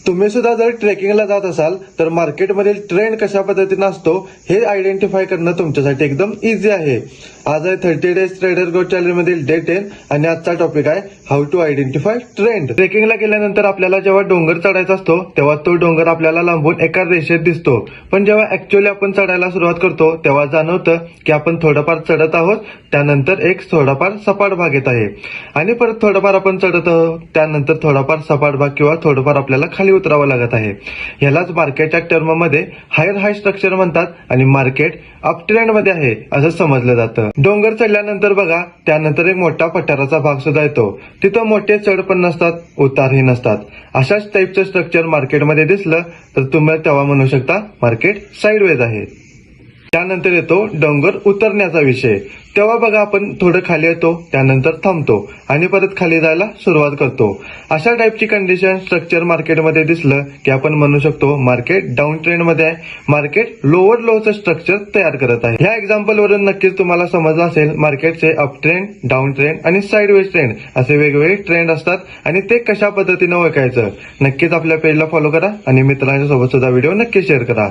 तुम्ही सुद्धा जर ट्रेकिंगला जात असाल तर मार्केटमधील ट्रेंड कशा पद्धतीने असतो हे आयडेंटिफाय करणं तुमच्यासाठी एकदम इझी आहे. आज आहे 30 डेज ट्रेडर ग्रोथ चॅलेंज मधील डे 10 आणि आजचा टॉपिक आहे हाऊ टू आयडेंटिफाय ट्रेंड. ट्रेकिंगला गेल्यानंतर आपल्याला जेव्हा डोंगर चढायचा असतो तेव्हा तो डोंगर आपल्याला लांबून एका रेषेत दिसतो, पण जेव्हा ऍक्च्युअली आपण चढायला सुरुवात करतो तेव्हा जाणवतं की आपण थोडंफार चढत आहोत, त्यानंतर एक थोडाफार सपाट भाग येत आहे आणि परत थोडंफार आपण चढत आहोत, त्यानंतर थोडाफार सपाट भाग किंवा थोडंफार आपल्याला खाली उतरावं लागत आहे. यालाच मार्केटच्या टर्म मध्ये हायर हाय स्ट्रक्चर म्हणतात आणि मार्केट अप ट्रेंड मध्ये आहे असं समजलं जातं. डोंगर चढल्यानंतर बघा त्यानंतर एक मोठा पठाराचा भाग सुद्धा येतो. तिथं मोठे चढ पण नसतात, उतारही नसतात. अशाच टाईपचं स्ट्रक्चर मार्केटमध्ये दिसलं तर तुम्ही तेव्हा म्हणू शकता मार्केट साईडवेज आहे. त्यानंतर येतो डोंगर उतरण्याचा विषय. तेव्हा बघा आपण थोडं खाली येतो, त्यानंतर थांबतो आणि परत खाली जायला सुरुवात करतो. अशा टाईपची कंडिशन स्ट्रक्चर मार्केटमध्ये दिसलं की आपण म्हणू शकतो मार्केट डाऊन ट्रेंड मध्ये आहे, मार्केट लोअर लोचं स्ट्रक्चर तयार करत आहे. ह्या एक्झाम्पल वरून नक्कीच तुम्हाला समजलं असेल मार्केटचे अप ट्रेंड, डाऊन ट्रेंड आणि साईडवेज ट्रेंड असे वेगवेगळे ट्रेंड असतात आणि ते कशा पद्धतीने ओळखायचं. नक्कीच आपल्या पेजला फॉलो करा आणि मित्रांच्या सोबत सुद्धा व्हिडिओ नक्की शेअर करा.